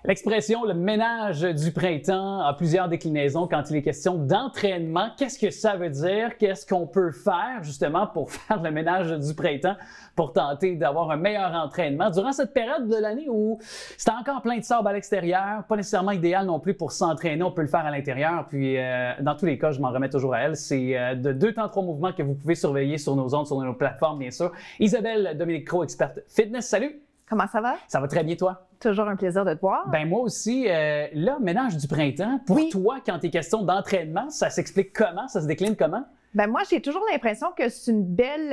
L'expression le ménage du printemps a plusieurs déclinaisons quand il est question d'entraînement. Qu'est-ce que ça veut dire? Qu'est-ce qu'on peut faire justement pour faire le ménage du printemps, pour tenter d'avoir un meilleur entraînement durant cette période de l'année où c'est encore plein de sable à l'extérieur, pas nécessairement idéal non plus pour s'entraîner, on peut le faire à l'intérieur. Puis dans tous les cas, je m'en remets toujours à elle, c'est de 2 temps 3 mouvements que vous pouvez surveiller sur nos ondes, sur nos plateformes bien sûr. Isabelle Dominique Cros, experte fitness, salut! Comment ça va? Ça va très bien, toi? Toujours un plaisir de te voir. Ben moi aussi. Là, ménage du printemps, pour toi, quand il est question d'entraînement, ça s'explique comment? Ça se décline comment? Ben moi, j'ai toujours l'impression que c'est une belle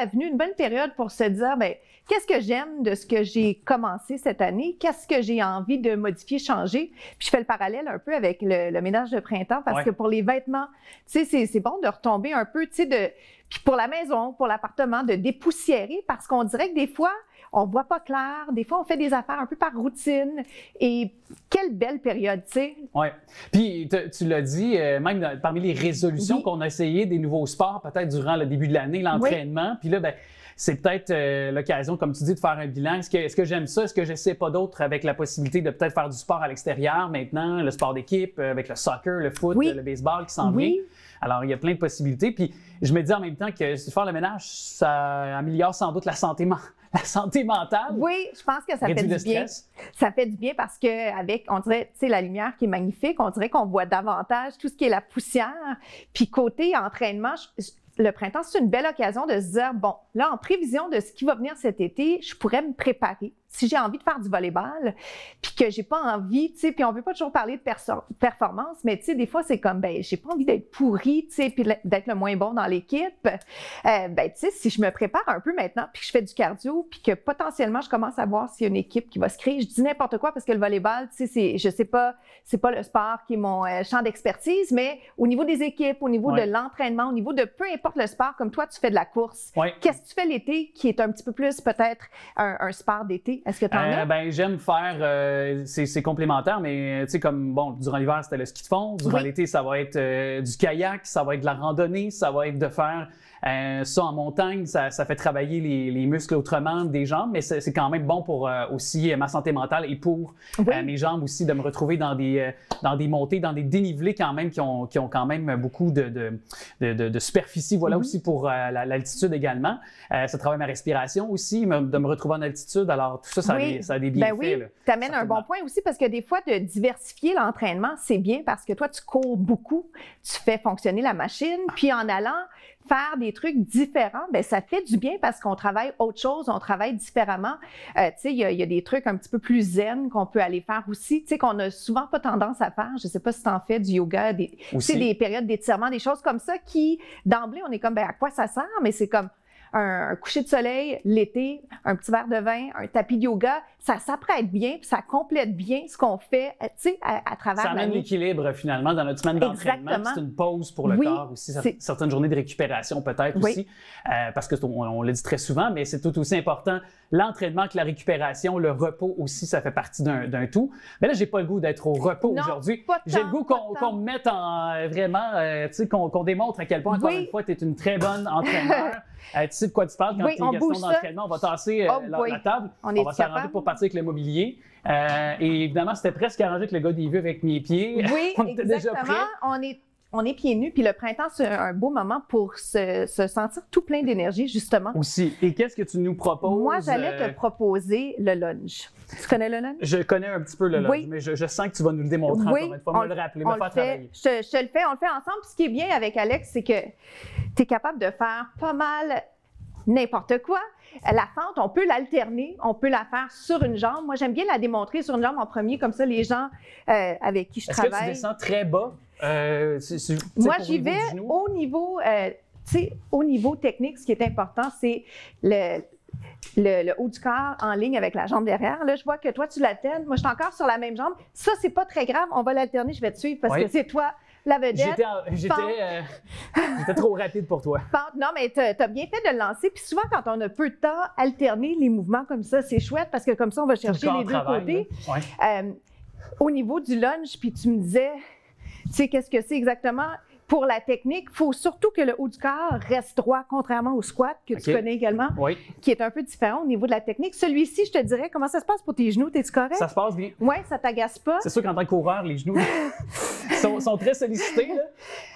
avenue, une bonne période pour se dire, ben qu'est-ce que j'aime de ce que j'ai commencé cette année? Qu'est-ce que j'ai envie de modifier, changer? Puis je fais le parallèle un peu avec le ménage de printemps parce que pour les vêtements, tu sais, c'est bon de retomber un peu, tu sais, puis pour la maison, pour l'appartement, de dépoussiérer parce qu'on dirait que des fois, on voit pas clair. Des fois, on fait des affaires un peu par routine. Et quelle belle période, tu sais. Oui. Puis, tu l'as dit, même parmi les résolutions qu'on a essayé, des nouveaux sports, peut-être durant le début de l'année, l'entraînement. Puis là, ben, c'est peut-être l'occasion, comme tu dis, de faire un bilan. Est-ce que j'aime ça? Est-ce que je sais pas d'autre avec la possibilité de peut-être faire du sport à l'extérieur maintenant, le sport d'équipe, avec le soccer, le foot, le baseball qui s'en vient? Alors, il y a plein de possibilités. Puis, je me dis en même temps que faire le ménage, ça améliore sans doute la santé mentale. Oui, je pense que ça fait du bien. Ça fait du bien parce qu'avec, on dirait, tu sais, la lumière qui est magnifique, on dirait qu'on voit davantage tout ce qui est la poussière. Puis côté entraînement, le printemps, c'est une belle occasion de se dire, bon, là, en prévision de ce qui va venir cet été, je pourrais me préparer. Si j'ai envie de faire du volleyball, puis que j'ai pas envie, tu sais, puis on veut pas toujours parler de performance, mais tu sais, des fois, c'est comme, ben, j'ai pas envie d'être pourri, tu sais, puis d'être le moins bon dans l'équipe. Ben, tu sais, si je me prépare un peu maintenant, puis que je fais du cardio, puis que potentiellement, je commence à voir s'il y a une équipe qui va se créer, je dis n'importe quoi parce que le volleyball, tu sais, je sais pas, c'est pas le sport qui est mon champ d'expertise, mais au niveau des équipes, au niveau de l'entraînement, au niveau de peu importe le sport, comme toi, tu fais de la course. Qu'est-ce que tu fais l'été qui est un petit peu plus peut-être un sport d'été? Est-ce que tu en as? Ben, j'aime faire, c'est complémentaire, mais tu sais, comme, bon, durant l'hiver, c'était le ski de fond. Durant l'été, ça va être du kayak, ça va être de la randonnée, ça va être de faire ça en montagne. Ça fait travailler les muscles autrement des jambes, mais c'est quand même bon pour aussi ma santé mentale et pour mes jambes aussi, de me retrouver dans des montées, dans des dénivelés quand même qui ont quand même beaucoup de superficie. Voilà aussi pour l'altitude également. Ça travaille ma respiration aussi, de me retrouver en altitude. Alors, tout ça, ça a des bienfaits. Ben oui, tu amènes un bon point aussi parce que des fois, de diversifier l'entraînement, c'est bien parce que toi, tu cours beaucoup, tu fais fonctionner la machine, puis en allant faire des trucs différents, ben ça fait du bien parce qu'on travaille autre chose, on travaille différemment. Tu sais, il y a des trucs un petit peu plus zen qu'on peut aller faire aussi, tu sais, qu'on a souvent pas tendance à faire. Je sais pas si tu en fais du yoga, tu sais, des périodes d'étirement, des choses comme ça qui, d'emblée, on est comme, ben à quoi ça sert? Mais c'est comme un coucher de soleil, l'été, un petit verre de vin, un tapis de yoga, ça s'apprête bien, puis ça complète bien ce qu'on fait, tu sais, à travers l'année. Ça amène l'équilibre, finalement, dans notre semaine d'entraînement. C'est une pause pour le corps aussi, certaines journées de récupération peut-être aussi, parce qu'on le dit très souvent, mais c'est tout aussi important, l'entraînement que la récupération, le repos aussi, ça fait partie d'un tout. Mais là, j'ai pas le goût d'être au repos aujourd'hui. J'ai le goût qu'on me mette en vraiment, tu sais, qu'on démontre à quel point, encore une fois, tu es une très bonne entraîneur. Tu sais de quoi tu parles quand il est question d'entraînement. On va tasser la table. On va s'arranger pour partir avec le mobilier. Et évidemment, c'était presque arrangé avec le gars des vues avec mes pieds. Oui, on était déjà prêts. On est pieds nus, puis le printemps, c'est un beau moment pour se sentir tout plein d'énergie, justement. Aussi. Et qu'est-ce que tu nous proposes? Moi, j'allais te proposer le lunge. Tu connais le lunge? Je connais un petit peu le lunge, mais je sens que tu vas nous le démontrer encore une fois, me le rappeler, me faire travailler. Je te le fais, on le fait ensemble. Puis ce qui est bien avec Alex, c'est que tu es capable de faire pas mal n'importe quoi. La fente, on peut l'alterner, on peut la faire sur une jambe. Moi, j'aime bien la démontrer sur une jambe en premier, comme ça, les gens avec qui je travaille. Est-ce que tu descends très bas? Moi, j'y vais au niveau, au niveau technique. Ce qui est important, c'est le haut du corps en ligne avec la jambe derrière. Là, je vois que toi, tu l'alternes. Moi, je suis encore sur la même jambe. Ça, c'est pas très grave. On va l'alterner. Je vais te suivre parce que c'est toi la vedette. J'étais trop rapide pour toi. Non, mais tu as bien fait de le lancer. Puis souvent, quand on a peu de temps, alterner les mouvements comme ça, c'est chouette parce que comme ça, on va chercher les deux côtés. Au niveau du lunge, puis tu me disais, tu sais, qu'est-ce que c'est exactement? pour la technique, il faut surtout que le haut du corps reste droit, contrairement au squat, que tu connais également, qui est un peu différent au niveau de la technique. Celui-ci, je te dirais, comment ça se passe pour tes genoux? T'es-tu correct? Ça se passe bien. Oui, ça t'agace pas? C'est sûr qu'en tant que coureur, les genoux sont très sollicités. Là.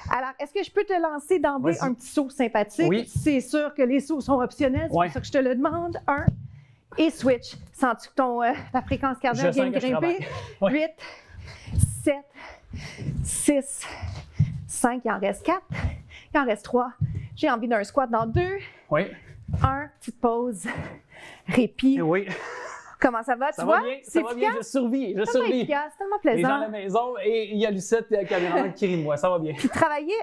Alors, est-ce que je peux te lancer d'emblée un petit saut sympathique? Oui. C'est sûr que les sauts sont optionnels, c'est pour ça que je te le demande. 1 et switch. Sens-tu que ta fréquence cardiaque vient de grimper? 8, 7, 6, 5, il en reste 4, il en reste 3. J'ai envie d'un squat dans 2. Oui. 1, petite pause, répit. Oui. Comment ça va? Ça va bien, ça va bien, je survis. C'est tellement efficace, tellement plaisant. Les gens à la maison, et il y a Lucette et la caméra qui rit de moi, ça va bien. Puis travailler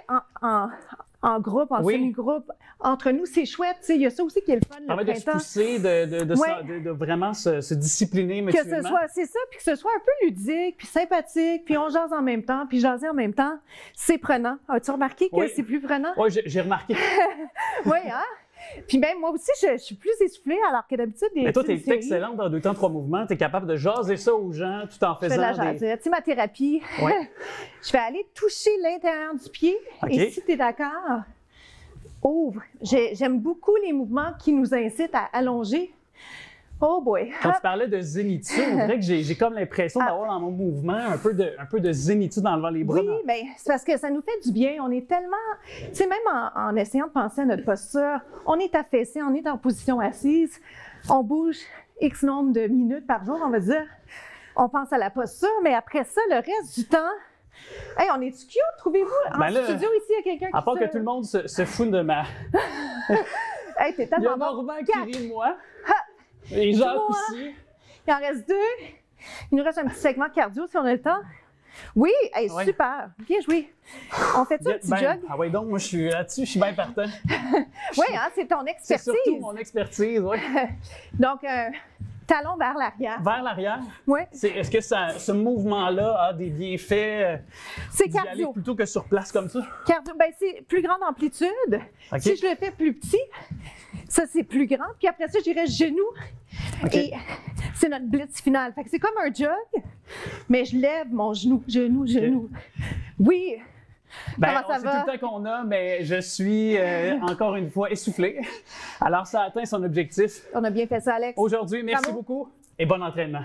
en groupe, en semi-groupe, entre nous, c'est chouette. Il y a ça aussi qui est le fun, le printemps. De se pousser, de vraiment se discipliner mutuellement. C'est ça, puis que ce soit un peu ludique, puis sympathique, puis on jase en même temps, puis jaser en même temps, c'est prenant. As-tu remarqué que c'est plus prenant? Oui, j'ai remarqué. Oui, hein? Puis même moi aussi, je suis plus essoufflée, alors que d'habitude... Mais toi, tu es excellente dans 2 temps, 3 mouvements. Tu es capable de jaser ça aux gens tout en faisant Tu sais, ma thérapie, je vais aller toucher l'intérieur du pied. Et si tu es d'accord, ouvre. J'aime beaucoup les mouvements qui nous incitent à allonger. Oh boy! Quand tu parlais de zénitude, on dirait que j'ai comme l'impression d'avoir dans mon mouvement un peu de zénitude en levant les bras. Oui, bien, c'est parce que ça nous fait du bien. On est tellement... Tu sais, même en essayant de penser à notre posture, on est affaissé, on est en position assise, on bouge X nombre de minutes par jour, on va dire. On pense à la posture, mais après ça, le reste du temps... Hey, on est-tu cute, trouvez-vous? En studio, ici, il y a quelqu'un qui... À part que tout le monde se fout de ma... Hey, t'es tellement bon. Il y a Normand qui rit de moi. Les gens aussi. Il en reste 2. Il nous reste un petit segment cardio si on a le temps. Oui, hey, super. Bien joué. On fait ça, un petit jog? Ah oui, donc moi, je suis là-dessus, je suis bien partant. Oui, hein, c'est ton expertise. C'est surtout mon expertise, oui. Donc, talon vers l'arrière. Vers l'arrière? Oui. Est-ce que ce mouvement-là a des bienfaits c'est cardio. Plutôt que sur place comme ça? Cardio, bien, c'est plus grande amplitude. Si je le fais plus petit, ça, c'est plus grand. Puis après ça, j'irai genou. Et c'est notre blitz final. Fait que c'est comme un jog, mais je lève mon genou, genou. Oui. Bien, on sait tout le temps qu'on a, mais je suis encore une fois essoufflé. Alors, ça atteint son objectif. On a bien fait ça, Alex. Aujourd'hui, merci beaucoup et bon entraînement.